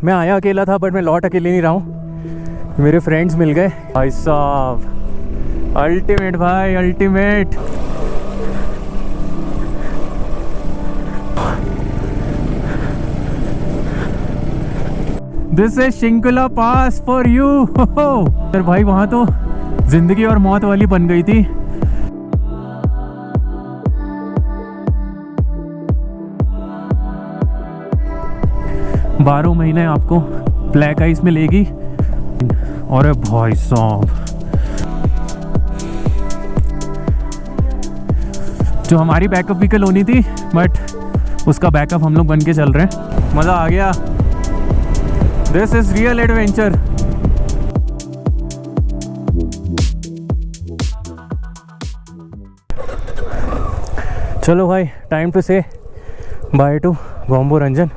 मैं आया अकेला था बट मैं लौट अकेले नहीं रहा हूँ, मेरे फ्रेंड्स मिल गए। भाई साहब अल्टीमेट भाई, ultimate. This is Shinkula pass for you. Sir भाई वहाँ तो जिंदगी और मौत वाली बन गई थी। बारह महीने आपको ब्लैक आइस में लेगी। और भाई साहब जो हमारी बैकअप व्हीकल होनी थी बट उसका बैकअप हम लोग बन के चल रहे हैं। मज़ा आ गया। This is real adventure. चलो भाई, टाइम टू से बाय टू गोम्बो रंजन।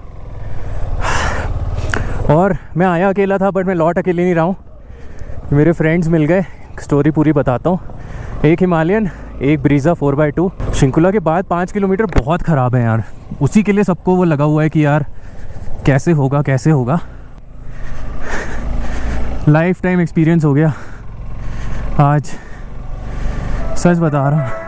और मैं आया अकेला था बट मैं लौट अकेले नहीं रहा हूँ, मेरे फ्रेंड्स मिल गए। स्टोरी पूरी बताता हूँ। एक हिमालयन, एक ब्रीज़ा 4x2। शिंकुला के बाद 5 किलोमीटर बहुत ख़राब है यार, उसी के लिए सबको वो लगा हुआ है कि यार कैसे होगा कैसे होगा। लाइफ टाइम एक्सपीरियंस हो गया आज, सच बता रहा हूँ।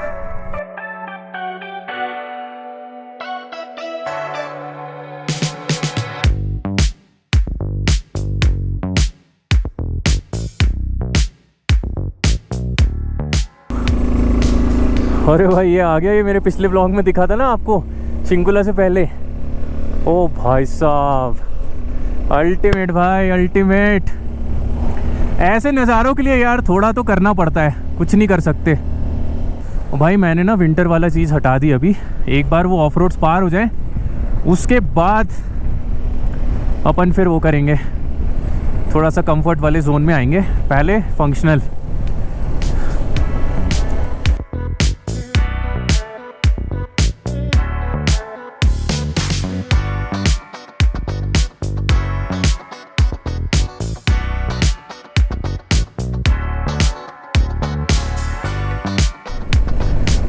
अरे भाई ये आ गया, ये मेरे पिछले ब्लॉग में दिखा था ना आपको शिंकुला से पहले। ओ भाई साहब अल्टीमेट भाई, अल्टीमेट। ऐसे नज़ारों के लिए यार थोड़ा तो करना पड़ता है, कुछ नहीं कर सकते। भाई मैंने ना विंटर वाला चीज़ हटा दी अभी। एक बार वो ऑफ रोड्स पार हो जाए उसके बाद अपन फिर वो करेंगे, थोड़ा सा कंफर्ट वाले जोन में आएंगे, पहले फंक्शनल।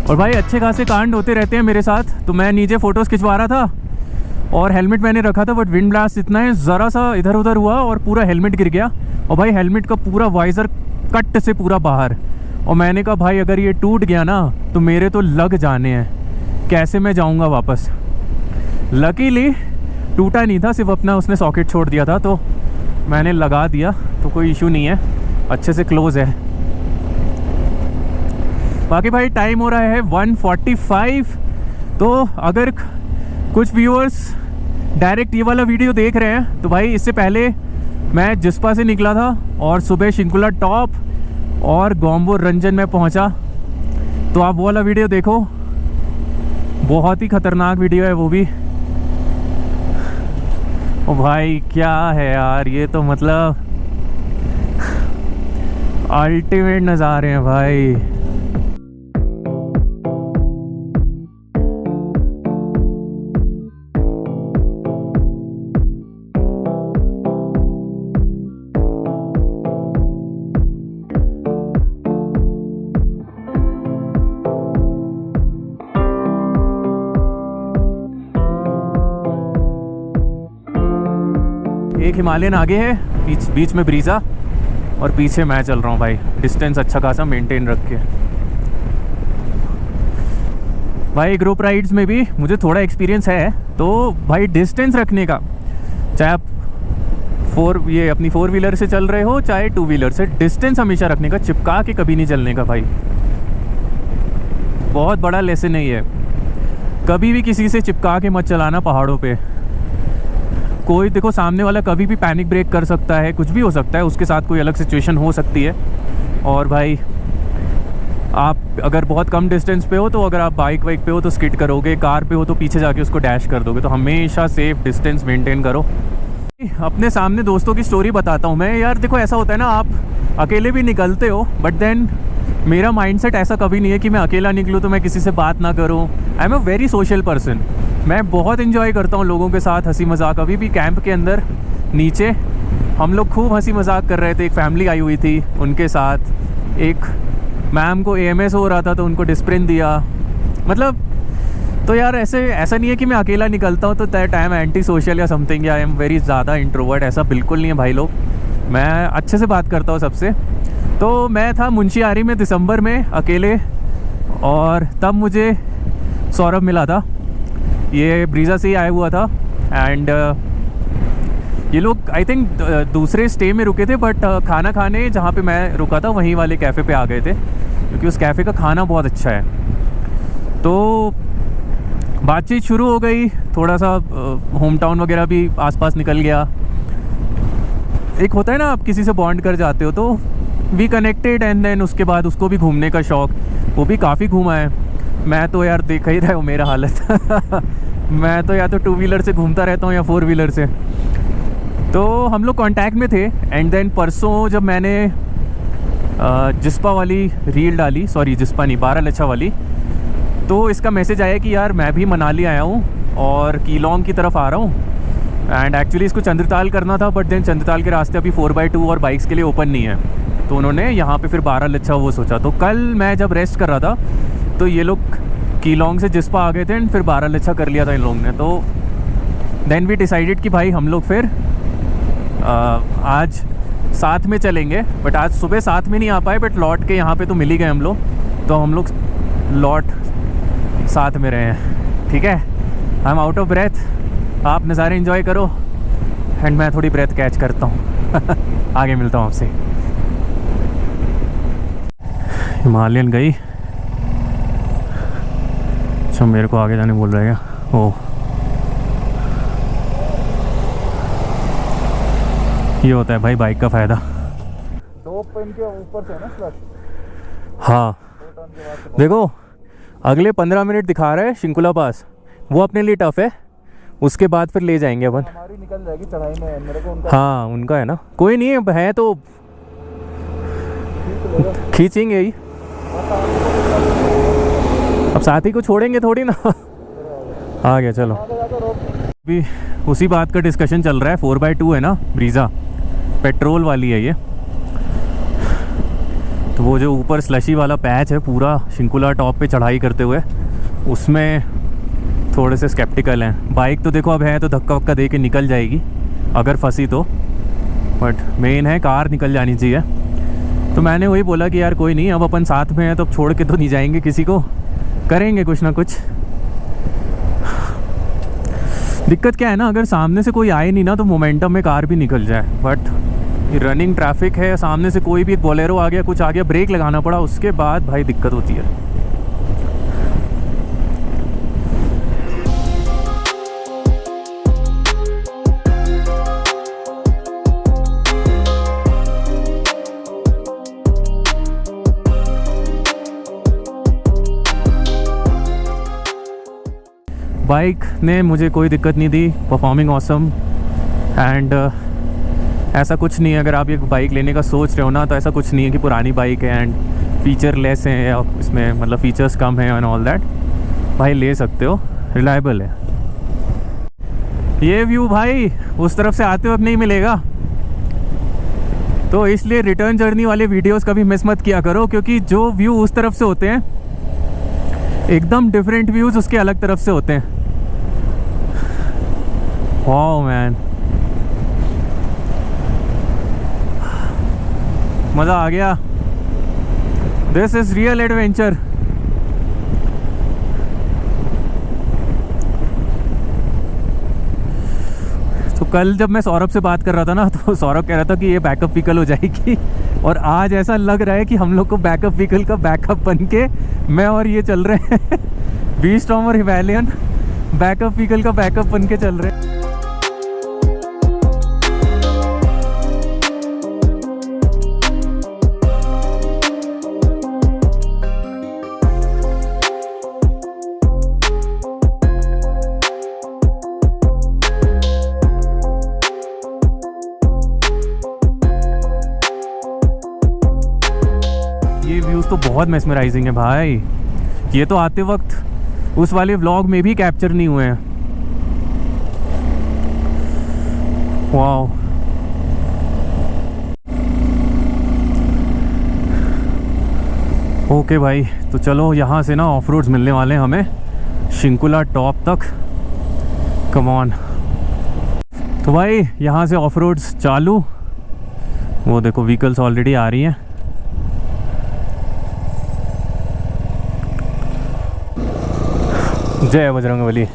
और भाई अच्छे खासे कांड होते रहते हैं मेरे साथ, तो मैं नीचे फ़ोटोज़ खिंचवा रहा था और हेलमेट मैंने रखा था, बट विंड ब्लास्ट इतना है, ज़रा सा इधर उधर हुआ और पूरा हेलमेट गिर गया। और भाई हेलमेट का पूरा वाइज़र कट से पूरा बाहर। और मैंने कहा भाई अगर ये टूट गया ना तो मेरे तो लग जाने हैं, कैसे मैं जाऊँगा वापस। लकीली टूटा नहीं था, सिर्फ अपना उसने सॉकेट छोड़ दिया था, तो मैंने लगा दिया, तो कोई इशू नहीं है, अच्छे से क्लोज़ है। बाकी भाई टाइम हो रहा है 1:45। तो अगर कुछ व्यूअर्स डायरेक्ट ये वाला वीडियो देख रहे हैं तो भाई इससे पहले मैं जिस्पा से निकला था और सुबह शिंकुला टॉप और गोम्बो रंजन में पहुंचा, तो आप वो वाला वीडियो देखो, बहुत ही ख़तरनाक वीडियो है वो भी। ओ भाई क्या है यार, ये तो मतलब अल्टीमेट नज़ारे हैं भाई। एक हिमालयन आगे है, बीच में ब्रीज़ा और पीछे मैं चल रहा हूँ भाई, डिस्टेंस अच्छा खासा मेंटेन रख के। भाई ग्रुप राइड्स में भी मुझे थोड़ा एक्सपीरियंस है, तो भाई डिस्टेंस रखने का, चाहे आप अपनी 4 व्हीलर से चल रहे हो चाहे 2 व्हीलर से, डिस्टेंस हमेशा रखने का, चिपका के कभी नहीं चलने का भाई। बहुत बड़ा लेसन नहीं है, कभी भी किसी से चिपका के मत चलाना पहाड़ों पे। कोई देखो सामने वाला कभी भी पैनिक ब्रेक कर सकता है, कुछ भी हो सकता है, उसके साथ कोई अलग सिचुएशन हो सकती है। और भाई आप अगर बहुत कम डिस्टेंस पे हो, तो अगर आप बाइक पे हो तो स्किड करोगे, कार पे हो तो पीछे जाके उसको डैश कर दोगे, तो हमेशा सेफ डिस्टेंस मेंटेन करो। अपने सामने दोस्तों की स्टोरी बताता हूँ मैं यार। देखो ऐसा होता है ना, आप अकेले भी निकलते हो, बट देन मेरा माइंडसेट ऐसा कभी नहीं है कि मैं अकेला निकलूँ तो मैं किसी से बात ना करूँ। I am a very social person. मैं बहुत इन्जॉय करता हूँ लोगों के साथ हंसी मजाक। अभी भी कैंप के अंदर नीचे हम लोग खूब हंसी मजाक कर रहे थे, एक फैमिली आई हुई थी उनके साथ, एक मैम को AMS हो रहा था तो उनको डिस्प्रिन दिया। मतलब तो यार ऐसा नहीं है कि मैं अकेला निकलता हूँ तो that I am anti social या समथिंग, या आई एम वेरी ज़्यादा इंट्रोवर्ट, ऐसा बिल्कुल नहीं है भाई लोग। मैं अच्छे से बात करता हूँ सबसे। तो मैं था मुंशियारी में दिसंबर में अकेले, और तब मुझे सौरभ मिला था, ये ब्रीज़ा से ही आया हुआ था। एंड ये लोग आई थिंक दूसरे स्टे में रुके थे, बट खाना खाने जहाँ पे मैं रुका था वहीं वाले कैफ़े पे आ गए थे, क्योंकि उस कैफ़े का खाना बहुत अच्छा है। तो बातचीत शुरू हो गई, थोड़ा सा होम टाउन वगैरह भी आसपास निकल गया। एक होता है ना, आप किसी से बॉन्ड कर जाते हो, तो वी कनेक्टेड। एंड देन उसके बाद उसको भी घूमने का शौक़, वो भी काफ़ी घूमा है। मैं तो यार देख ही रहे हो मेरा हालत मैं तो या तो 2 व्हीलर से घूमता रहता हूँ या 4 व्हीलर से। तो हम लोग कांटेक्ट में थे। एंड देन परसों जब मैंने जिस्पा वाली रील डाली, सॉरी जिस्पा नहीं, बारालाचा वाली, तो इसका मैसेज आया कि यार मैं भी मनाली आया हूँ और कीलोंग की तरफ आ रहा हूँ। एंड एक्चुअली इसको चंद्रताल करना था, बट देन चंद्रताल के रास्ते अभी 4x2 और बाइक्स के लिए ओपन नहीं है, तो उन्होंने यहाँ पे फिर बारालाचा वो सोचा। तो कल मैं जब रेस्ट कर रहा था तो ये लोग कीलोंग से जिस्पा आ गए थे एंड फिर बारालाचा कर लिया था इन लोगों ने। तो देन वी डिसाइडेड कि भाई हम लोग फिर आज साथ में चलेंगे। बट आज सुबह साथ में नहीं आ पाए, बट लौट के यहाँ पे तो मिल ही गए हम लोग, तो हम लोग लौट साथ में रहे हैं। ठीक है, I am out of breath, आप नज़ारे एंजॉय करो एंड मैं थोड़ी ब्रेथ कैच करता हूँ आगे मिलता हूँ आपसे। हिमालयन गई, अच्छा मेरे को आगे जाने बोल रहा है क्या? ओह, ये होता है भाई बाइक का फ़ायदा। 2 पिन के ऊपर से है ना क्लच। हाँ देखो, अगले 15 मिनट दिखा रहा है शिंकुला पास, वो अपने लिए टफ़ है, उसके बाद फिर ले जाएंगे अपन। हमारी निकल जाएगी चढ़ाई में, मेरे को उनका हाँ उनका है ना, कोई नहीं है, है तो खींचेंगे ही। अब साथी को छोड़ेंगे थोड़ी ना आ गया, चलो। अभी उसी बात का डिस्कशन चल रहा है। 4x2 है ना ब्रीज़ा, पेट्रोल वाली है ये। तो वो जो ऊपर स्लशी वाला पैच है पूरा शिंकुला टॉप पे चढ़ाई करते हुए, उसमें थोड़े से स्केप्टिकल हैं। बाइक तो देखो अब है तो धक्का वक्का दे के निकल जाएगी अगर फंसी तो, बट मेन है कार निकल जानी चाहिए। तो मैंने वही बोला कि यार कोई नहीं, अब अपन साथ में हैं तो अब छोड़ के तो नहीं जाएंगे किसी को, करेंगे कुछ ना कुछ। दिक्कत क्या है ना, अगर सामने से कोई आए नहीं ना तो मोमेंटम में कार भी निकल जाए, बट ये रनिंग ट्रैफिक है, सामने से कोई भी एक बोलेरो आ गया, कुछ आ गया, ब्रेक लगाना पड़ा, उसके बाद भाई दिक्कत होती है। बाइक ने मुझे कोई दिक्कत नहीं दी, परफॉर्मिंग ऑसम। एंड ऐसा कुछ नहीं है, अगर आप एक बाइक लेने का सोच रहे हो ना, तो ऐसा कुछ नहीं है कि पुरानी बाइक है एंड फीचर लेस है या इसमें मतलब फीचर्स कम है एंड ऑल दैट। भाई ले सकते हो, रिलायबल है। ये व्यू भाई उस तरफ से आते वक्त नहीं मिलेगा, तो इसलिए रिटर्न जर्नी वाले वीडियोस कभी मिस मत किया करो, क्योंकि जो व्यू उस तरफ से होते हैं एकदम डिफरेंट व्यूज़ उसके अलग तरफ से होते हैं। वाओ मैन, मज़ा आ गया। This is real adventure. तो कल जब मैं सौरभ से बात कर रहा था ना, तो सौरभ कह रहा था कि ये बैकअप व्हीकल हो जाएगी, और आज ऐसा लग रहा है कि हम लोग को बैकअप व्हीकल का बैकअप बन के मैं और ये चल रहे हैं V-Storm और हिमालयन बैकअप व्हीकल का बैकअप बन के चल रहे हैं। ये व्यूज़ तो बहुत मेस्मराइजिंग है भाई, ये तो आते वक्त उस वाले व्लॉग में भी कैप्चर नहीं हुए हैं। वाओ, ओके भाई, तो चलो यहाँ से ना ऑफ रोड्स मिलने वाले हैं हमें, शिंकुला टॉप तक। Come on. तो भाई यहाँ से ऑफ रोड्स चालू। वो देखो व्हीकल्स ऑलरेडी आ रही हैं। जय बजरंगबली।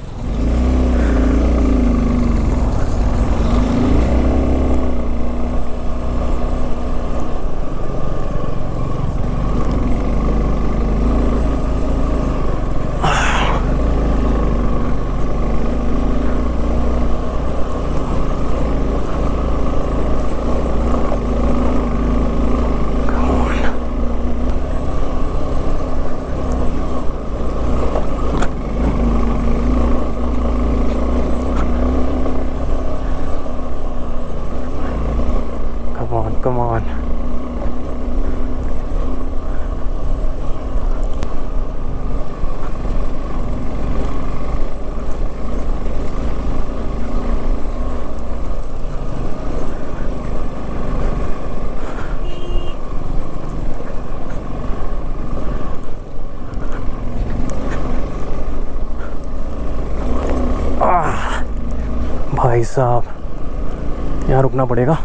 Come on. भाई साहब यहाँ रुकना पड़ेगा।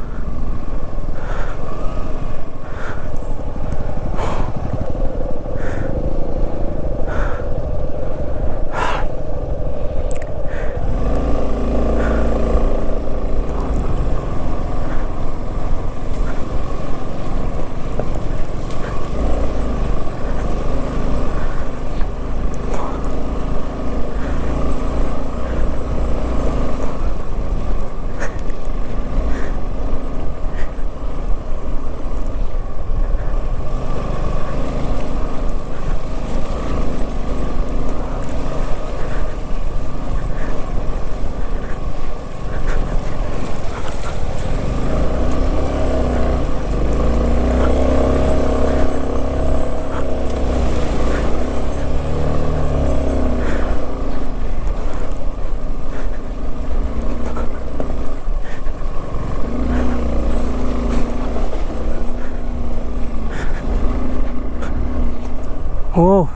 ओह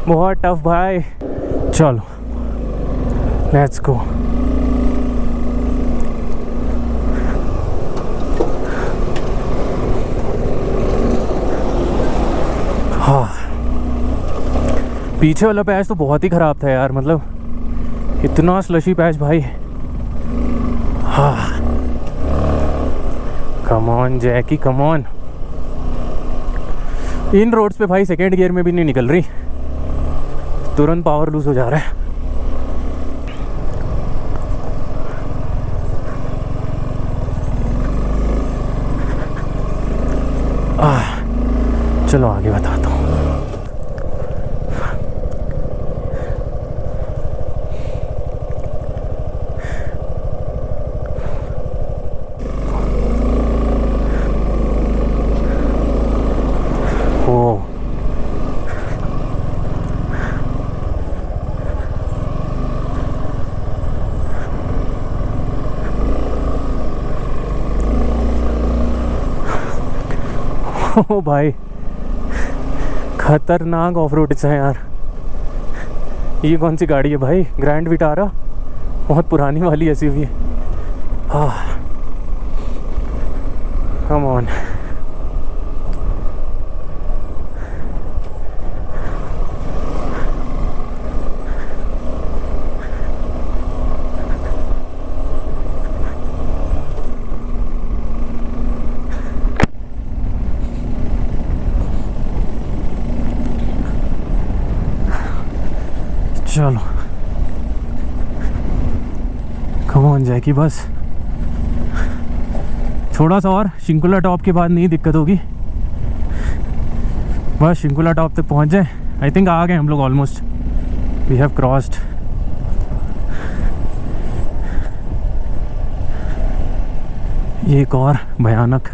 बहुत टफ भाई। चलो लेट्स गो। हाँ पीछे वाला पैच तो बहुत ही ख़राब था यार, मतलब इतना स्लशी पैच भाई। हाँ come on Jackie come on. इन रोड्स पे भाई सेकेंड गियर में भी नहीं निकल रही, तुरंत पावर लूज हो जा रहा है। चलो आगे बताता हूँ। ओ भाई खतरनाक ऑफ रोड्स है यार। ये कौन सी गाड़ी है भाई? ग्रैंड विटारा, बहुत पुरानी वाली एसयूवी है। हाँ कम ऑन। चलो कम ऑन जैकी, बस थोड़ा सा और, शिंकुला टॉप के बाद नहीं दिक्कत होगी। बस शिंकुला टॉप तक पहुंच जाए। आई थिंक आ गए हम लोग ऑलमोस्ट, वी हैव क्रॉस्ड। ये एक और भयानक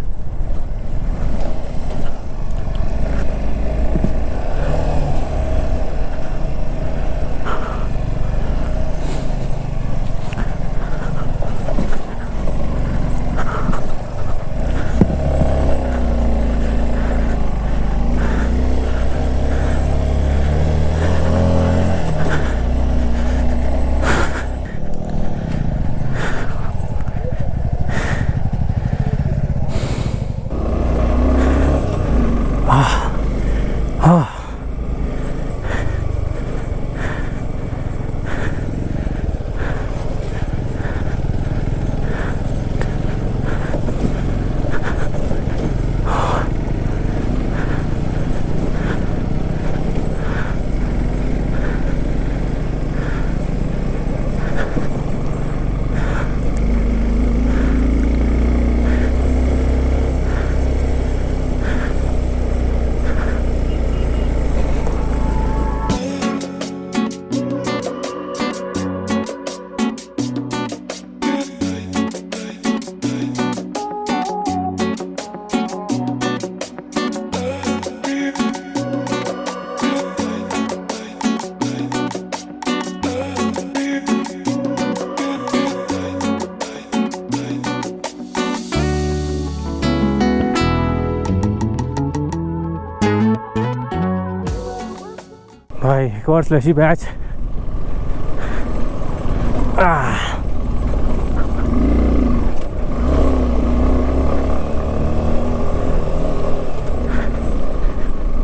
एक और स्लशी बैच।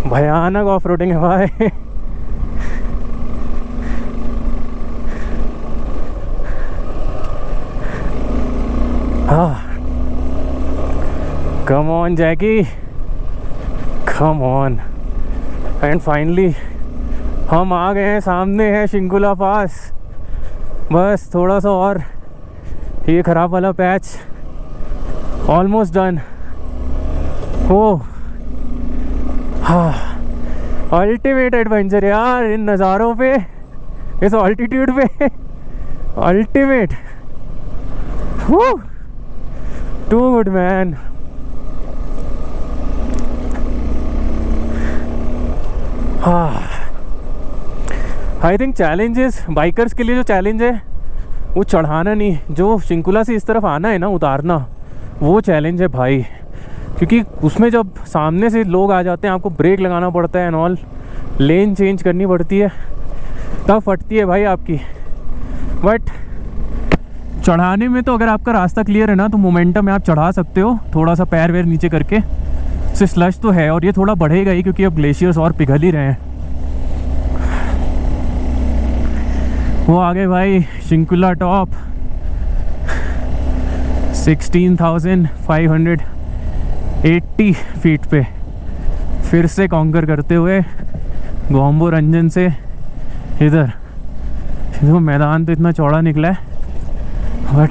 भयानक ऑफ रोडिंग है भाई। कम on Jackie, come on. And finally हम आ गए हैं, सामने है शिंकुला पास। बस थोड़ा सा और, ये खराब वाला पैच ऑलमोस्ट डन। ओ हाँ, अल्टीमेट एडवेंचर यार इन नज़ारों पे, इस ऑल्टीट्यूड पे, ultimate. Too good man. I think challenges, bikers के लिए जो चैलेंज है वो चढ़ाना नहीं, जो शिंकुला से इस तरफ आना है ना, उतारना, वो चैलेंज है भाई। क्योंकि उसमें जब सामने से लोग आ जाते हैं, आपको ब्रेक लगाना पड़ता है एंड ऑल, लेन चेंज करनी पड़ती है, तब फटती है भाई आपकी। बट चढ़ाने में तो अगर आपका रास्ता क्लियर है ना, तो मोमेंटम में आप चढ़ा सकते हो, थोड़ा सा पैर वैर नीचे करके। से स्लश तो है और ये थोड़ा बढ़ेगा ही, क्योंकि अब ग्लेशियर्स और पिघल ही रहे हैं। वो आगे भाई शिंकुला टॉप 16,580 फीट पे फिर से कॉन्कर करते हुए गोम्बो रंजन से इधर। देखो मैदान तो इतना चौड़ा निकला है, बट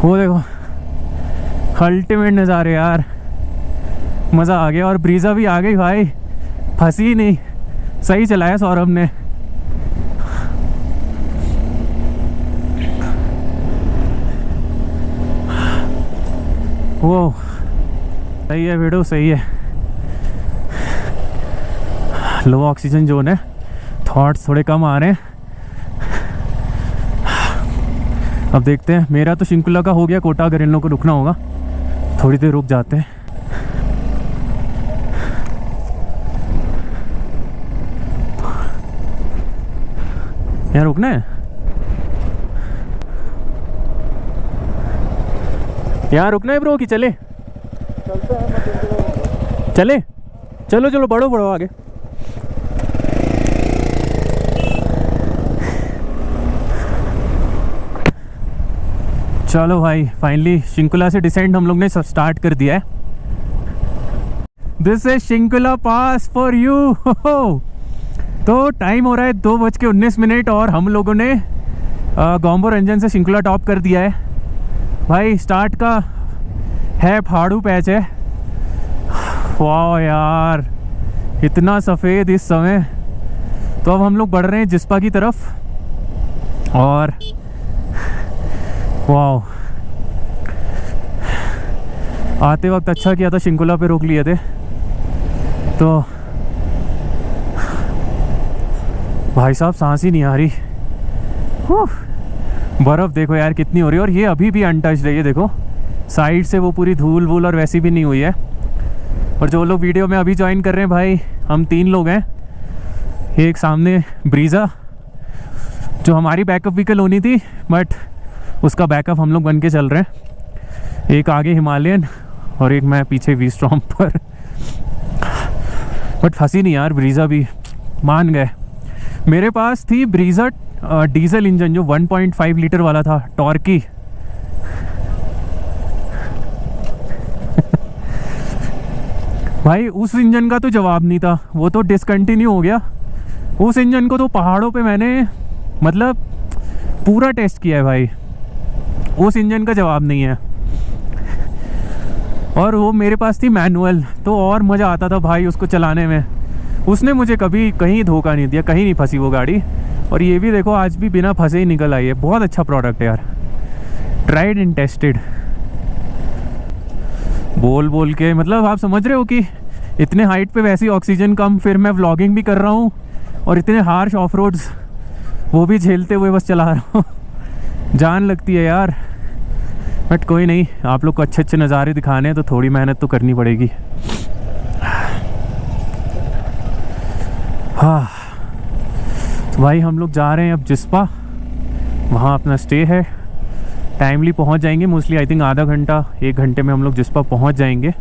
वो देखो अल्टीमेट नज़ारे यार, मज़ा आ गया। और ब्रीज़ा भी आ गई भाई, फंसी ही नहीं, सही चलाया सौरभ ने। वो सही है वीडियो, सही है। लो ऑक्सीजन जोन है, थॉट्स थोड़े कम आ रहे हैं। अब देखते हैं, मेरा तो शिंकुला का हो गया कोटा, अगर इन लोगों को रुकना होगा थोड़ी देर रुक जाते हैं। यहाँ रुकना है, यहाँ रुकना है ब्रो कि चले? चलते हैं, चले, चलो चलो, बढ़ो बढ़ो आगे। चलो भाई, फाइनली शिंकुला से डिसेंड हम लोग ने सब स्टार्ट कर दिया है। This is Shinkula pass for you. तो टाइम हो रहा है 2:19 और हम लोगों ने गोम्बो रंजन से शिंकुला टॉप कर दिया है भाई। स्टार्ट का है पहाड़ू पैच है। वाह यार, इतना सफ़ेद इस समय। तो अब हम लोग बढ़ रहे हैं जिस्पा की तरफ। और वाह, आते वक्त अच्छा किया था शिंकुला पे रोक लिए थे। तो भाई साहब सांस ही नहीं आ रही। बर्फ़ देखो यार कितनी हो रही है, और ये अभी भी अनटच्ड है। ये देखो साइड से वो पूरी धूल वूल और वैसी भी नहीं हुई है। और जो लोग वीडियो में अभी ज्वाइन कर रहे हैं भाई, हम 3 लोग हैं। एक सामने ब्रीज़ा जो हमारी बैकअप व्हीकल होनी थी, बट उसका बैकअप हम लोग बन के चल रहे हैं। एक आगे हिमालयन और एक मैं पीछे वी स्टॉर्म पर। बट फंसी नहीं यार, ब्रीज़ा भी मान गए। मेरे पास थी ब्रीज़ा डीजल इंजन जो 1.5 लीटर वाला था, टॉर्की। भाई उस इंजन का तो जवाब नहीं था, वो तो डिसकंटिन्यू हो गया। उस इंजन को तो पहाड़ों पे मैंने मतलब पूरा टेस्ट किया है भाई, उस इंजन का जवाब नहीं है। और वो मेरे पास थी मैनुअल, तो और मज़ा आता था भाई उसको चलाने में। उसने मुझे कभी कहीं धोखा नहीं दिया, कहीं नहीं फंसी वो गाड़ी। और ये भी देखो आज भी बिना फंसे ही निकल आई है। बहुत अच्छा प्रोडक्ट है यार, ट्राइड एंड टेस्टेड। बोल बोल के मतलब आप समझ रहे हो कि इतने हाइट पे वैसी ऑक्सीजन कम, फिर मैं व्लॉगिंग भी कर रहा हूँ और इतने हार्श ऑफ रोड्स वो भी झेलते हुए बस चला रहा हूँ। जान लगती है यार, बट कोई नहीं, आप लोग को अच्छे अच्छे नज़ारे दिखाने हैं तो थोड़ी मेहनत तो करनी पड़ेगी। भाई हम लोग जा रहे हैं अब जिस्पा, वहाँ अपना स्टे है। टाइमली पहुँच जाएंगे, मोस्टली आई थिंक आधा घंटा 1 घंटे में हम लोग जिस्पा पहुँच जाएंगे।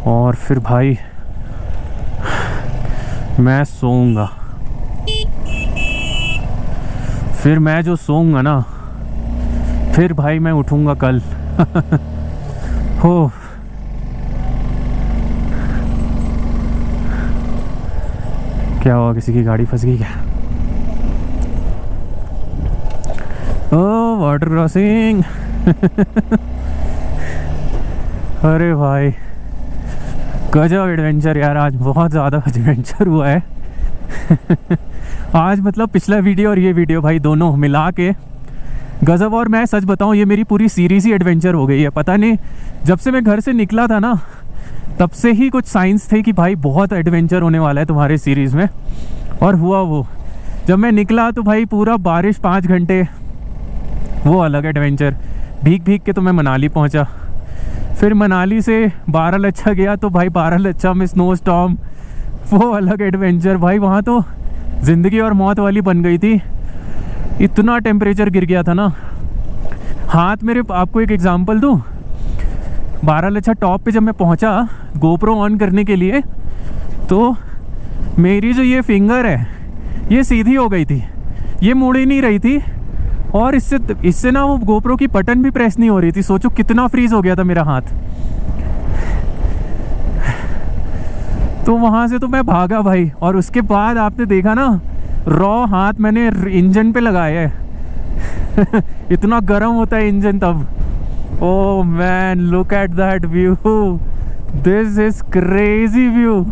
और फिर भाई मैं सोऊंगा, फिर मैं जो सोऊंगा ना, फिर भाई मैं उठूंगा कल। हो क्या हुआ, किसी की गाड़ी फंस गई क्या? ओ वाटर क्रॉसिंग। अरे भाई गजब एडवेंचर यार, आज बहुत ज़्यादा एडवेंचर हुआ है। आज मतलब पिछला वीडियो और ये वीडियो भाई दोनों मिला के गजब। और मैं सच बताऊं, ये मेरी पूरी सीरीज ही एडवेंचर हो गई है। पता नहीं, जब से मैं घर से निकला था ना, तब से ही कुछ साइंस थे कि भाई बहुत एडवेंचर होने वाला है तुम्हारे सीरीज़ में। और हुआ वो, जब मैं निकला तो भाई पूरा बारिश 5 घंटे, वो अलग एडवेंचर। भीग भीग के तो मैं मनाली पहुंचा। फिर मनाली से बारालाचा गया तो भाई बारालाचा में स्नो स्टॉर्म, वो अलग एडवेंचर भाई। वहाँ तो ज़िंदगी और मौत वाली बन गई थी, इतना टेम्परेचर गिर गया था ना। हाथ मेरे, आपको एक एग्जांपल दूँ, बारालाचा टॉप पे जब मैं पहुँचा गोप्रो ऑन करने के लिए, तो मेरी जो ये फिंगर है ये सीधी हो गई थी, ये मुड़ ही नहीं रही थी। और इससे ना वो गोप्रो की बटन भी प्रेस नहीं हो रही थी। सोचो कितना फ्रीज हो गया था मेरा हाथ। तो वहाँ से तो मैं भागा भाई। और उसके बाद आपने देखा ना, रॉ हाथ मैंने इंजन पे लगाया है। इतना गर्म होता है इंजन तब। Oh man, look at that view, this is crazy view.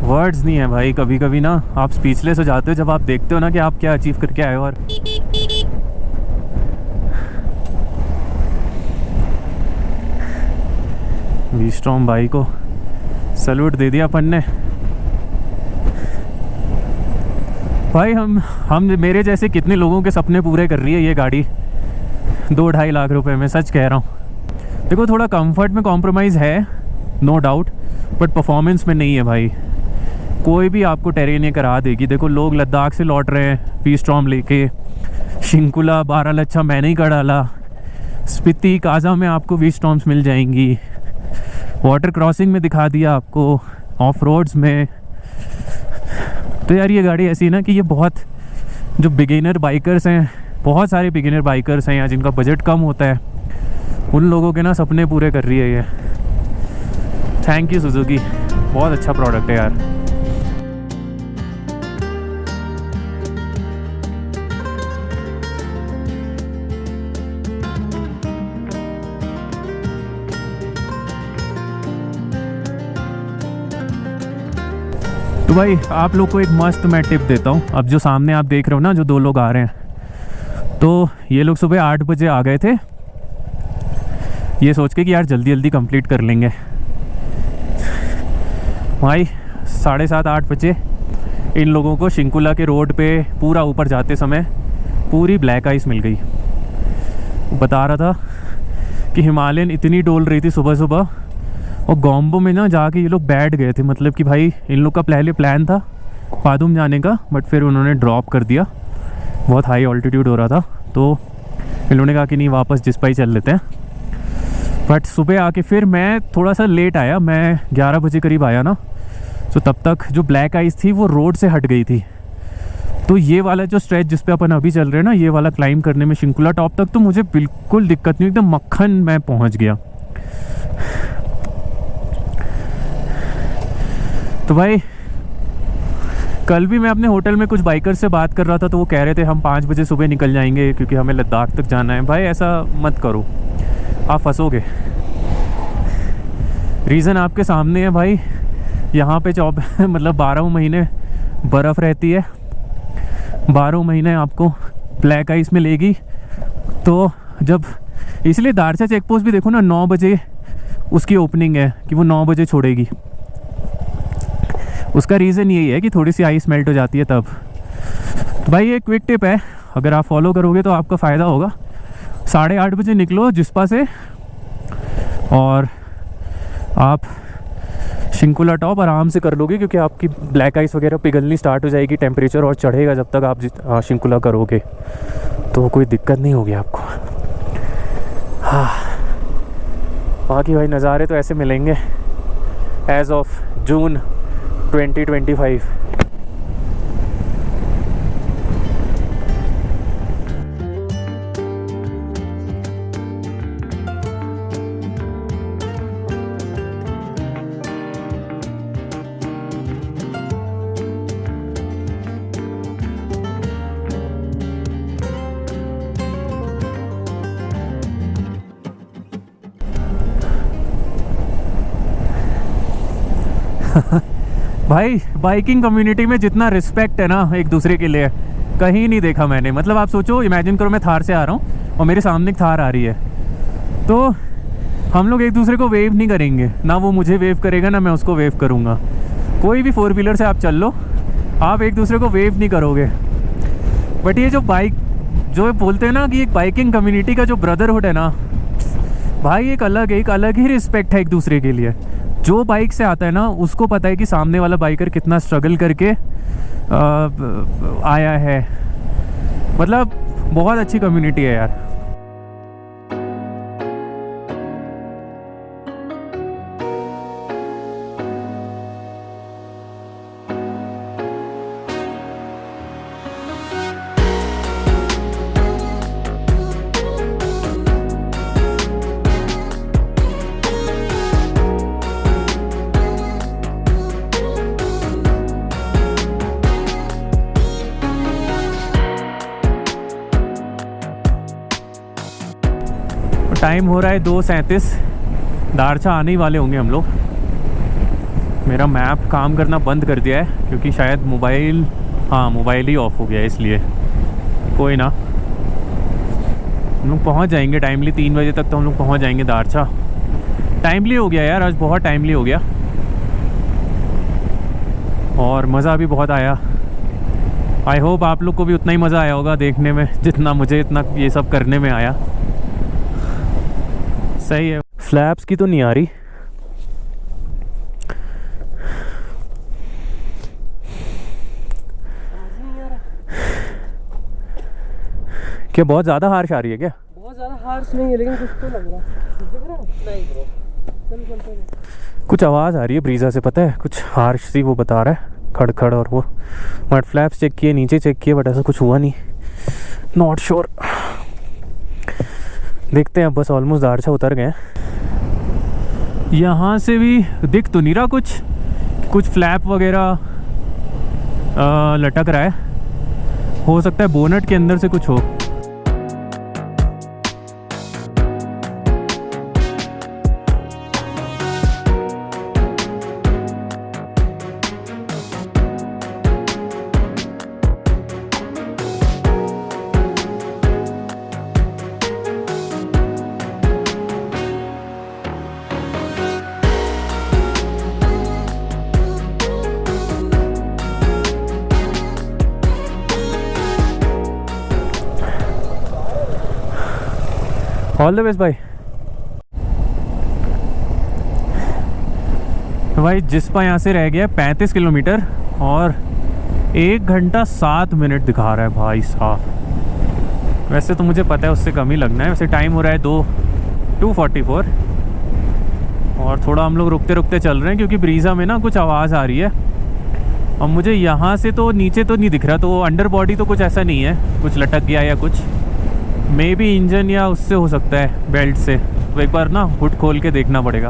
Words नहीं है भाई, कभी कभी ना आप स्पीचलेस हो जाते हो जब आप देखते हो ना कि आप क्या अचीव करके आए हो। और वी-स्टॉर्म भाई को सैल्यूट दे दिया अपन ने भाई। हम मेरे जैसे कितने लोगों के सपने पूरे कर रही है ये गाड़ी 2-2.5 लाख रुपए में, सच कह रहा हूँ। देखो थोड़ा कंफर्ट में कॉम्प्रोमाइज़ है नो डाउट, बट परफॉर्मेंस में नहीं है भाई। कोई भी आपको टेरेन ये करा देगी। देखो लोग लद्दाख से लौट रहे हैं वी-स्टॉर्म लेके, शिंकुला बारालाचा मैंने ही कर डाला, स्पीति काजा में आपको वी-स्टॉर्म्स मिल जाएंगी, वाटर क्रॉसिंग में दिखा दिया आपको, ऑफ रोड्स में। तो यार ये गाड़ी ऐसी है ना कि ये बहुत, जो बिगिनर बाइकर्स हैं, बहुत सारे बिगिनर बाइकर्स हैं या जिनका बजट कम होता है, उन लोगों के ना सपने पूरे कर रही है ये। थैंक यू सुजुकी, बहुत अच्छा प्रोडक्ट है यार। तो भाई आप लोग को एक मस्त मैं टिप देता हूँ। अब जो सामने आप देख रहे हो ना, जो 2 लोग आ रहे हैं, तो ये लोग सुबह 8 बजे आ गए थे, ये सोच के कि यार जल्दी जल्दी कंप्लीट कर लेंगे। भाई 7:30-8 बजे इन लोगों को शिंकुला के रोड पे पूरा ऊपर जाते समय पूरी ब्लैक आइस मिल गई। बता रहा था कि हिमालयन इतनी डोल रही थी सुबह सुबह, और गोम्बो में ना जाके ये लोग बैठ गए थे। मतलब कि भाई इन लोग का पहले प्लान था पादुम जाने का, बट फिर उन्होंने ड्रॉप कर दिया, बहुत हाई ऑल्टीट्यूड हो रहा था। तो इन्होंने कहा कि नहीं वापस जिस्पा ही चल लेते हैं। बट सुबह आके फिर मैं थोड़ा सा लेट आया, मैं 11 बजे करीब आया ना, तो तब तक जो ब्लैक आइस थी वो रोड से हट गई थी। तो ये वाला जो स्ट्रेच जिस पे अपन अभी चल रहे हैं ना, ये वाला क्लाइंब करने में शिंकुला टॉप तक, तो मुझे बिल्कुल दिक्कत नहीं, एकदम मक्खन मैं पहुंच गया। तो भाई कल भी मैं अपने होटल में कुछ बाइकर से बात कर रहा था, तो वो कह रहे थे हम 5 बजे सुबह निकल जाएंगे क्योंकि हमें लद्दाख तक जाना है। भाई ऐसा मत करो, आप फंसोगे। रीज़न आपके सामने है भाई, यहाँ पे मतलब 12 महीने बर्फ़ रहती है, 12 महीने आपको ब्लैक आइस में लेगी। तो जब इसलिए दारचा चेक पोस्ट भी देखो ना, 9 बजे उसकी ओपनिंग है कि वो 9 बजे छोड़ेगी। उसका रीज़न यही है कि थोड़ी सी आइस मेल्ट हो जाती है तब। तो भाई ये क्विक टिप है, अगर आप फॉलो करोगे तो आपका फ़ायदा होगा। 8:30 बजे निकलो जिस्पा से और आप शिंकुला टॉप आराम से कर लोगे, क्योंकि आपकी ब्लैक आइस वगैरह पिघलनी स्टार्ट हो जाएगी, टेम्परेचर और चढ़ेगा जब तक आप शिंकुला करोगे, तो कोई दिक्कत नहीं होगी आपको। हाँ, बाकी भाई नज़ारे तो ऐसे मिलेंगे एज़ ऑफ जून 2025। भाई बाइकिंग कम्युनिटी में जितना रिस्पेक्ट है ना एक दूसरे के लिए, कहीं नहीं देखा मैंने। मतलब आप सोचो, इमेजिन करो मैं थार से आ रहा हूँ और मेरे सामने एक थार आ रही है, तो हम लोग एक दूसरे को वेव नहीं करेंगे, ना वो मुझे वेव करेगा ना मैं उसको वेव करूँगा। कोई भी 4 व्हीलर से आप चल लो, आप एक दूसरे को वेव नहीं करोगे। बट ये जो बाइक जो बोलते हैं ना कि एक बाइकिंग कम्युनिटी का जो ब्रदरहुड है ना भाई, एक अलग ही रिस्पेक्ट है एक दूसरे के लिए। जो बाइक से आता है ना उसको पता है कि सामने वाला बाइकर कितना स्ट्रगल करके आया है। मतलब बहुत अच्छी कम्युनिटी है यार। टाइम हो रहा है 2:37, दारचा आने ही वाले होंगे हम लोग। मेरा मैप काम करना बंद कर दिया है क्योंकि शायद मोबाइल ही ऑफ हो गया है, इसलिए कोई ना, हम लोग पहुँच जाएंगे टाइमली। 3 बजे तक तो हम लोग पहुँच जाएंगे दारचा। टाइमली हो गया यार, आज बहुत टाइमली हो गया और मज़ा भी बहुत आया। आई होप आप लोग को भी उतना ही मज़ा आया होगा देखने में जितना मुझे इतना ये सब करने में आया। सही है। फ्लैप्स की तो नहीं आ रही, क्या बहुत ज़्यादा हार्श आ रही है क्या? बहुत ज़्यादा हार्श नहीं है लेकिन कुछ तो लग रहा है। नहीं ब्रो, चलते हैं। कुछ आवाज़ आ रही है ब्रीज़ा से, पता है कुछ हार्श सी वो बता रहा है, खड़खड़। और वो मड फ्लैप्स चेक किए, नीचे चेक किए, बट ऐसा कुछ हुआ नहीं। नॉट श्योर, देखते हैं। अब बस ऑलमोस्ट दारचा उतर गए। यहाँ से भी दिख तो नहीं रहा कुछ फ्लैप वगैरह लटक रहा है, हो सकता है बोनट के अंदर से कुछ हो। ऑल द बेस्ट भाई। तो भाई जिस्पा यहाँ से रह गया 35 किलोमीटर और 1 घंटा 7 मिनट दिखा रहा है भाई साहब। वैसे तो मुझे पता है उससे कम ही लगना है। वैसे टाइम हो रहा है 2:44 और थोड़ा हम लोग रुकते रुकते चल रहे हैं क्योंकि ब्रीज़ा में ना कुछ आवाज़ आ रही है। अब मुझे यहाँ से तो नीचे तो नहीं दिख रहा, तो अंडर बॉडी तो कुछ ऐसा नहीं है, कुछ लटक गया या कुछ मे बी इंजन या उससे हो सकता है बेल्ट से। तो एक बार ना हुड खोल के देखना पड़ेगा।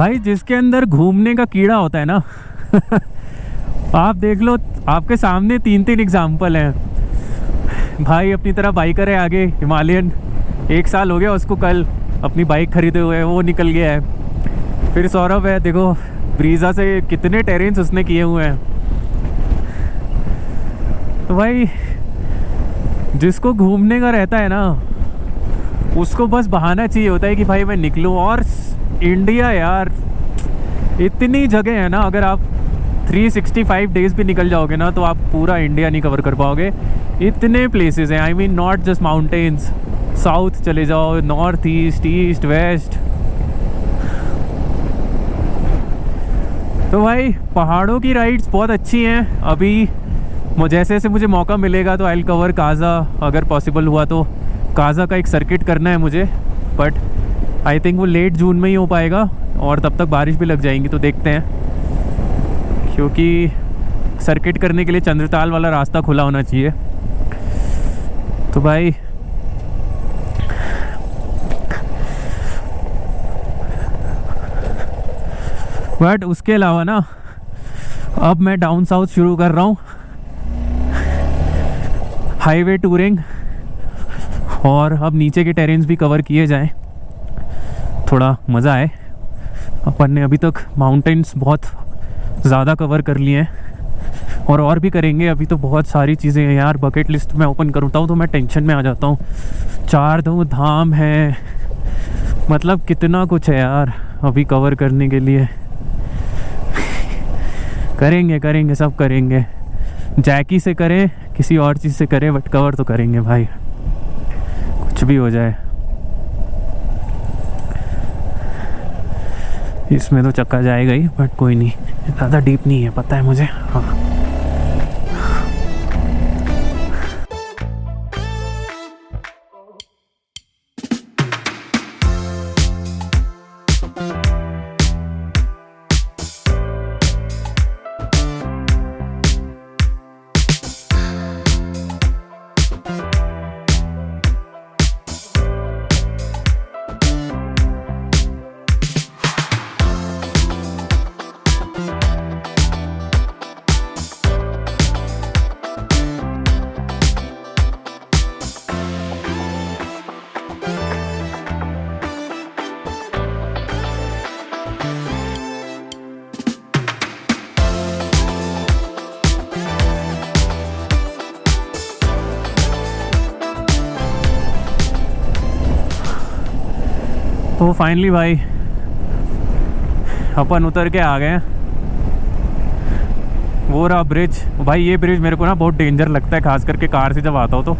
भाई जिसके अंदर घूमने का कीड़ा होता है ना आप देख लो, आपके सामने 3 एग्जाम्पल हैं। भाई अपनी तरह बाइकर है आगे, हिमालयन, 1 साल हो गया उसको कल अपनी बाइक खरीदे हुए, वो निकल गया है। फिर सौरभ है, देखो ब्रीजा से कितने टेरेन्स उसने किए हुए हैं। तो भाई जिसको घूमने का रहता है ना, उसको बस बहाना चाहिए होता है कि भाई मैं निकलूं। और इंडिया यार, इतनी जगह है ना, अगर आप 365 डेज भी निकल जाओगे ना तो आप पूरा इंडिया नहीं कवर कर पाओगे। इतने प्लेसेस हैं, I mean not just mountains. South चले जाओ, नॉर्थ ईस्ट, ईस्ट वेस्ट। तो भाई पहाड़ों की राइड्स बहुत अच्छी हैं। अभी जैसे जैसे मुझे मौका मिलेगा तो आई विल कवर काज़ा, अगर पॉसिबल हुआ तो काज़ा का एक सर्किट करना है मुझे, बट आई थिंक वो लेट जून में ही हो पाएगा और तब तक बारिश भी लग जाएंगी, तो देखते हैं। क्योंकि सर्किट करने के लिए चंद्रताल वाला रास्ता खुला होना चाहिए। तो भाई बट उसके अलावा ना, अब मैं डाउन साउथ शुरू कर रहा हूँ, हाईवे टूरिंग, और अब नीचे के टेरेन्स भी कवर किए जाएं, थोड़ा मज़ा आए। अपन ने अभी तक माउंटेन्स बहुत ज़्यादा कवर कर लिए हैं और भी करेंगे। अभी तो बहुत सारी चीज़ें हैं यार, बकेट लिस्ट में ओपन करता हूँ तो मैं टेंशन में आ जाता हूँ। 4 धाम है, मतलब कितना कुछ है यार अभी कवर करने के लिए। करेंगे सब करेंगे, जैकी से करें, किसी और चीज़ से करें, बट कवर तो करेंगे भाई, कुछ भी हो जाए। इसमें तो चक्का जाएगा ही, बट कोई नहीं, ज़्यादा डीप नहीं है, पता है मुझे। हाँ तो फाइनली भाई अपन उतर के आ गए हैं। वो रहा ब्रिज। भाई ये ब्रिज मेरे को ना बहुत डेंजर लगता है, खास करके कार से जब आता हूँ तो।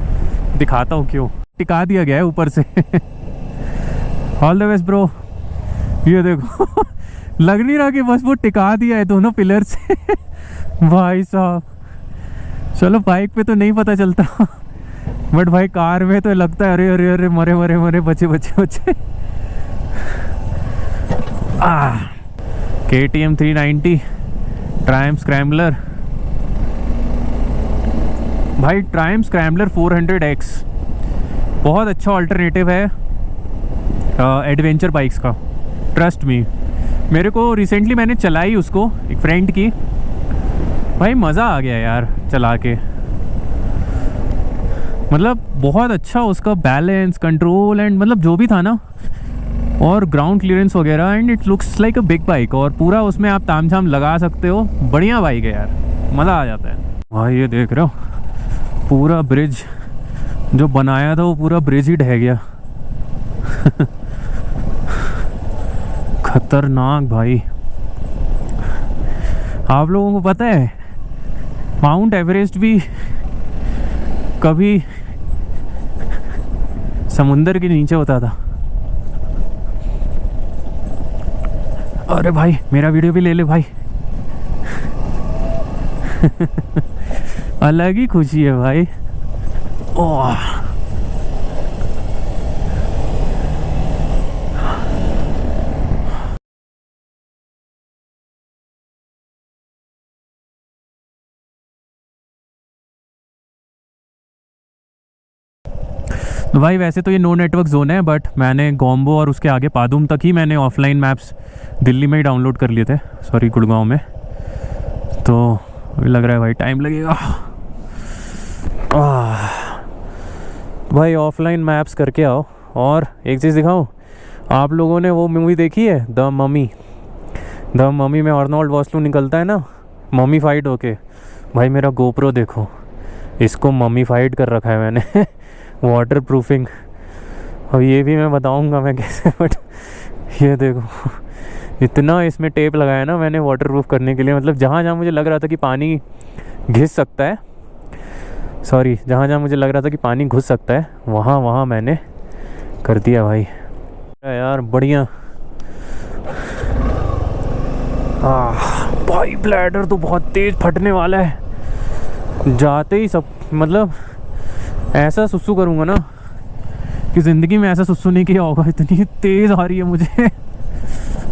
दिखाता हूँ क्यों। टिका दिया गया है ऊपर से। All the best bro. ये देखो लग नहीं रहा कि बस वो टिका दिया है दोनों पिलर से। भाई साहब, चलो बाइक पे तो नहीं पता चलता, बट भाई कार में तो लगता है अरे अरे अरे मरे मरे मरे, बचे बचे बचे। KTM 390 Triumph scrambler. भाई ट्रायम्फ स्क्रैम्बलर 400X बहुत अच्छा अल्टरनेटिव है एडवेंचर बाइक्स का, ट्रस्ट मी। मेरे को रिसेंटली मैंने चलाई उसको, एक फ्रेंड की। भाई मज़ा आ गया यार चला के, मतलब बहुत अच्छा उसका बैलेंस, कंट्रोल एंड मतलब जो भी था ना, और ग्राउंड क्लियरेंस वगैरह, and it looks like a big bike. और पूरा उसमें आप ताम झाम लगा सकते हो, बढ़िया बाइक है यार, मज़ा आ जाता है। भाई ये देख रहे हो पूरा ब्रिज जो बनाया था वो पूरा ब्रिज ही ढह गया। खतरनाक भाई। आप लोगों को पता है माउंट एवरेस्ट भी कभी समुंदर के नीचे होता था। अरे भाई मेरा वीडियो भी ले ले भाई। अलग ही खुशी है भाई। ओह भाई वैसे तो ये नो नेटवर्क जोन है, बट मैंने गोम्बो और उसके आगे पादुम तक ही मैंने ऑफलाइन मैप्स दिल्ली में ही डाउनलोड कर लिए थे, सॉरी गुड़गांव में। तो अभी लग रहा है भाई टाइम लगेगा। भाई ऑफलाइन मैप्स करके आओ। और एक चीज़ दिखाऊं, आप लोगों ने वो मूवी देखी है द ममी? द ममी में अर्नोल्ड वॉस्लू निकलता है ना ममी फाइट होके। भाई मेरा गोप्रो देखो, इसको ममी फाइट कर रखा है मैंने वाटर प्रूफिंग। और ये भी मैं बताऊंगा मैं कैसे, बट ये देखो इतना इसमें टेप लगाया ना मैंने वाटर प्रूफ करने के लिए। मतलब जहाँ जहाँ मुझे लग रहा था कि पानी घिस सकता है, सॉरी जहाँ जहाँ मुझे लग रहा था कि पानी घुस सकता है, वहाँ वहाँ मैंने कर दिया भाई। यार बढ़िया। भाई ब्लैडर तो बहुत तेज फटने वाला है। जाते ही सब मतलब ऐसा सुसु करूँगा ना कि ज़िंदगी में ऐसा सुसु नहीं किया होगा, इतनी तेज़ आ रही है मुझे।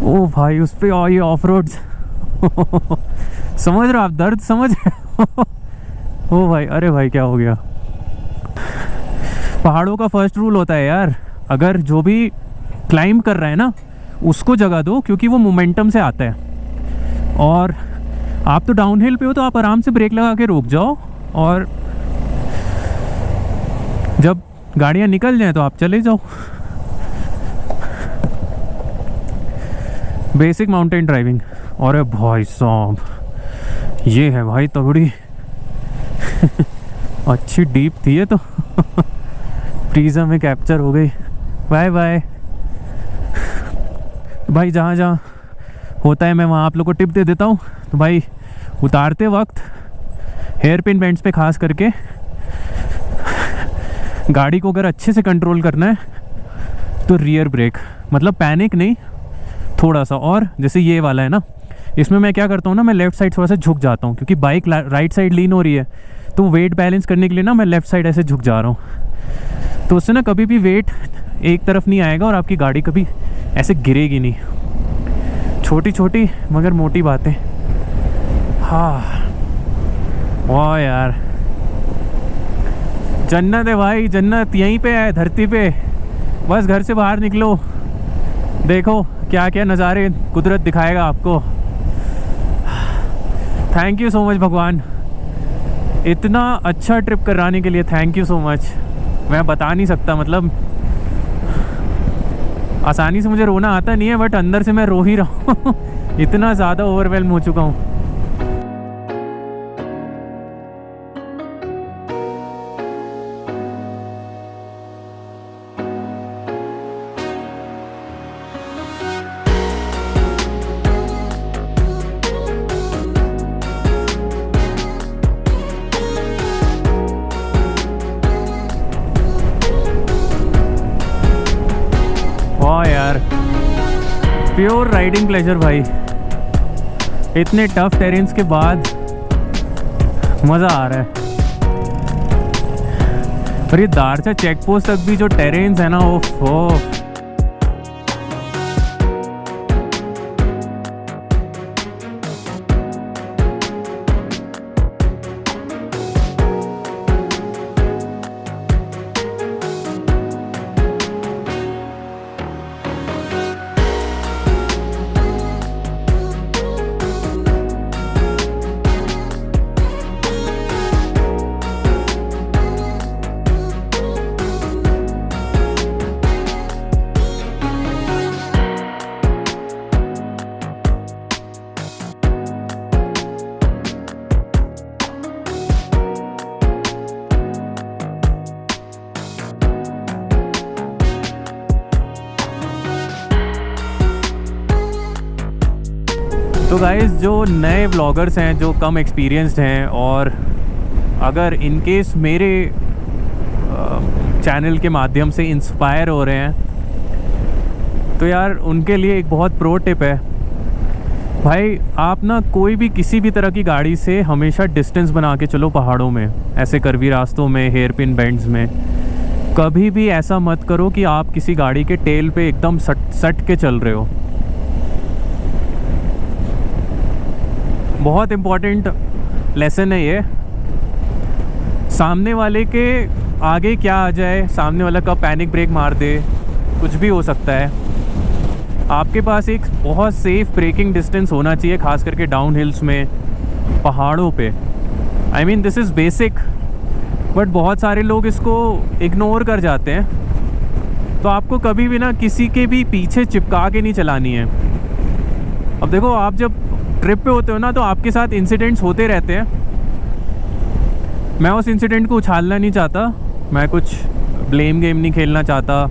ओ भाई उस पर आई ऑफ रोड्स समझ रहे हो आप, दर्द समझ रहे हो ओ भाई, अरे भाई क्या हो गया। पहाड़ों का फर्स्ट रूल होता है यार, अगर जो भी क्लाइंब कर रहा है ना उसको जगह दो, क्योंकि वो मोमेंटम से आता है। और आप तो डाउनहिल पे हो तो आप आराम से ब्रेक लगा के रुक जाओ, और जब गाड़ियाँ निकल जाएं तो आप चले जाओ। Basic mountain driving. अरे भाई साहब ये है भाई तगड़ी अच्छी डीप थी ये तो प्रीजा में कैप्चर हो गई। बाय बाय भाई, जहाँ जहाँ होता है मैं वहाँ आप लोग को टिप दे देता हूँ। तो भाई उतारते वक्त हेयर पिन बेंड्स पे खास करके गाड़ी को अगर अच्छे से कंट्रोल करना है तो रियर ब्रेक, मतलब पैनिक नहीं थोड़ा सा। और जैसे ये वाला है ना, इसमें मैं क्या करता हूँ ना, मैं लेफ़्ट साइड थोड़ा सा झुक जाता हूँ, क्योंकि बाइक राइट साइड लीन हो रही है, तो वेट बैलेंस करने के लिए ना मैं लेफ़्ट साइड ऐसे झुक जा रहा हूँ। तो उससे ना कभी भी वेट एक तरफ नहीं आएगा और आपकी गाड़ी कभी ऐसे गिरेगी नहीं। छोटी छोटी मगर मोटी बातें। हाँ वाह यार, जन्नत है भाई, जन्नत यहीं पे है धरती पे। बस घर से बाहर निकलो, देखो क्या क्या नज़ारे कुदरत दिखाएगा आपको। थैंक यू सो मच भगवान, इतना अच्छा ट्रिप कराने के लिए थैंक यू सो मच। मैं बता नहीं सकता, मतलब आसानी से मुझे रोना आता नहीं है, बट अंदर से मैं रो ही रहा हूँ इतना ज़्यादा ओवरवेल्म हो चुका हूँ। वाह यार, प्योर राइडिंग प्लेजर भाई। इतने टफ टेरेन्स के बाद मज़ा आ रहा है। और ये दारचा चेक पोस्ट तक भी जो टेरेन्स है ना, ओफो। तो गाइस, जो नए व्लॉगर्स हैं, जो कम एक्सपीरियंस्ड हैं, और अगर इन केस मेरे चैनल के माध्यम से इंस्पायर हो रहे हैं, तो यार उनके लिए एक बहुत प्रो टिप है भाई। आप ना कोई भी किसी भी तरह की गाड़ी से हमेशा डिस्टेंस बना के चलो पहाड़ों में, ऐसे कर्वी रास्तों में, हेयर पिन बेंड्स में। कभी भी ऐसा मत करो कि आप किसी गाड़ी के टेल पे एकदम सट के चल रहे हो। बहुत इम्पॉर्टेंट लेसन है ये। सामने वाले के आगे क्या आ जाए, सामने वाला कब पैनिक ब्रेक मार दे, कुछ भी हो सकता है। आपके पास एक बहुत सेफ़ ब्रेकिंग डिस्टेंस होना चाहिए, खास करके डाउन हिल्स में, पहाड़ों पे। I mean this is basic, but बहुत सारे लोग इसको इग्नोर कर जाते हैं। तो आपको कभी भी ना किसी के भी पीछे चिपका के नहीं चलानी है। अब देखो, आप जब ट्रिप पे होते हो ना, तो आपके साथ इंसिडेंट्स होते रहते हैं। मैं उस इंसिडेंट को उछालना नहीं चाहता, मैं कुछ ब्लेम गेम नहीं खेलना चाहता,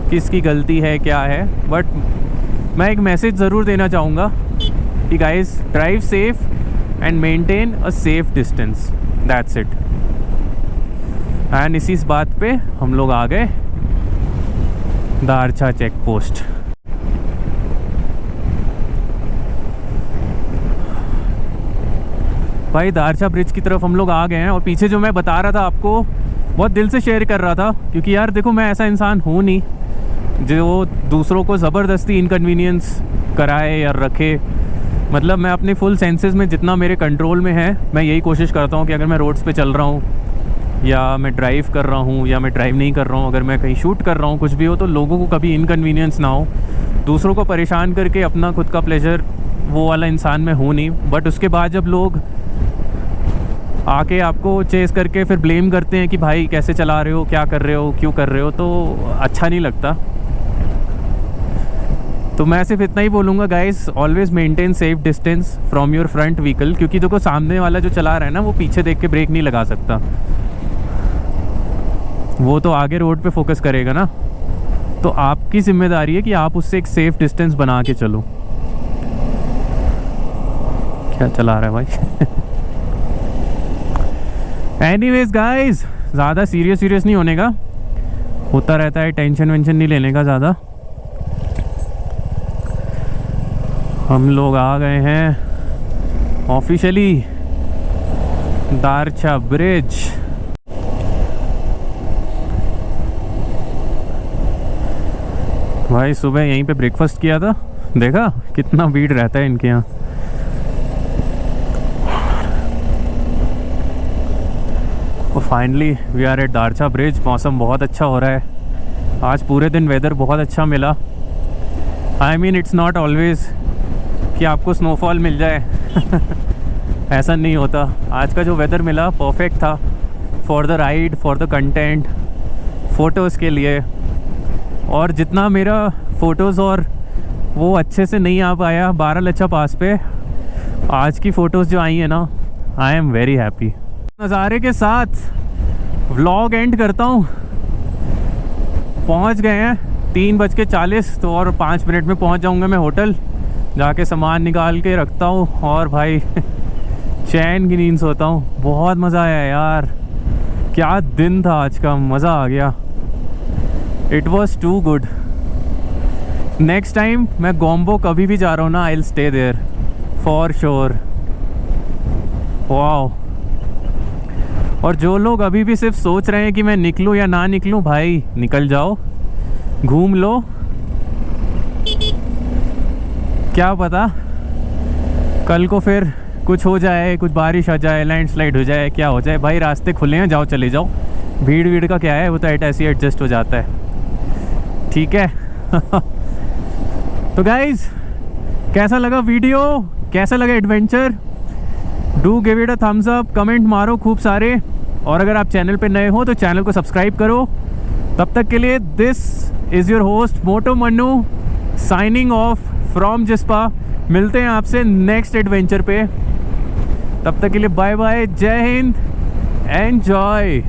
किसकी गलती है क्या है, बट मैं एक मैसेज ज़रूर देना चाहूँगा कि guys, drive safe and maintain a safe distance, that's it. And इसी बात पे हम लोग आ गए दारचा चेक पोस्ट। भाई दारचा ब्रिज की तरफ हम लोग आ गए हैं, और पीछे जो मैं बता रहा था आपको, बहुत दिल से शेयर कर रहा था, क्योंकि यार देखो, मैं ऐसा इंसान हूँ नहीं जो दूसरों को ज़बरदस्ती इनकन्वीनियंस कराए या रखे। मतलब मैं अपने फुल सेंसेस में, जितना मेरे कंट्रोल में है, मैं यही कोशिश करता हूँ कि अगर मैं रोड्स पे चल रहा हूँ, या मैं ड्राइव कर रहा हूँ, या मैं ड्राइव नहीं कर रहा हूँ, अगर मैं कहीं शूट कर रहा हूँ, कुछ भी हो, तो लोगों को कभी इनकन्वीनियंस ना हो। दूसरों को परेशान करके अपना खुद का प्लेजर, वो वाला इंसान मैं हूँ नहीं। बट उसके बाद जब लोग आके आपको चेस करके फिर ब्लेम करते हैं कि भाई कैसे चला रहे हो, क्या कर रहे हो, क्यों कर रहे हो, तो अच्छा नहीं लगता। तो मैं सिर्फ इतना ही बोलूँगा guys, always maintain safe distance from your front vehicle, क्योंकि देखो सामने वाला जो चला रहा है ना, वो पीछे देख के ब्रेक नहीं लगा सकता, वो तो आगे रोड पे फोकस करेगा ना। तो आपकी जिम्मेदारी है कि आप उससे एक सेफ डिस्टेंस बना के चलो। क्या चला रहा है भाई? एनीवेज गाइस, ज़्यादा सीरियस नहीं होने का, होता रहता है, टेंशन वेंशन नहीं लेने का ज़्यादा। हम लोग आ गए हैं ऑफिशियली दारचा ब्रिज। भाई सुबह यहीं पे ब्रेकफास्ट किया था, देखा कितना भीड़ रहता है इनके यहाँ। Finally we are at Darcha bridge. मौसम बहुत अच्छा हो रहा है आज, पूरे दिन वेदर बहुत अच्छा मिला। I mean it's not always कि आपको स्नोफॉल मिल जाए ऐसा नहीं होता। आज का जो वेदर मिला परफेक्ट था for the ride, for the content, photos के लिए। और जितना मेरा फ़ोटोज़ और वो अच्छे से नहीं आ पाया 12 लच्छा पास पे, आज की फ़ोटोज़ जो आई है ना, आई एम वेरी हैप्पी। नज़ारे के साथ व्लॉग एंड करता हूँ। पहुँच गए हैं 3:40, तो और 5 मिनट में पहुँच जाऊँगा मैं होटल। जाके सामान निकाल के रखता हूँ और भाई चैन की नींद सोता हूँ। बहुत मज़ा आया यार, क्या दिन था आज का, मज़ा आ गया। It was too good. Next time मैं गोम्बो कभी भी जा रहा हूँ ना, I will stay there for sure. Wow. और जो लोग अभी भी सिर्फ सोच रहे हैं कि मैं निकलूँ या ना निकलूँ, भाई निकल जाओ, घूम लो। क्या पता कल को फिर कुछ हो जाए, कुछ बारिश आ जाए, लैंडस्लाइड हो जाए, क्या हो जाए। भाई रास्ते खुले हैं, जाओ चले जाओ। भीड़ का क्या है, वो तो ऐसे ही एडजस्ट हो जाता है, ठीक है। तो गाइज, कैसा लगा वीडियो, कैसा लगा adventure? Do give it a thumbs up, comment मारो खूब सारे। और अगर आप चैनल पे नए हो तो चैनल को सब्सक्राइब करो। तब तक के लिए this is your host Moto Mannu signing off from Jispa. मिलते हैं आपसे नेक्स्ट एडवेंचर पे। तब तक के लिए बाय बाय, जय हिंद, एंजॉय।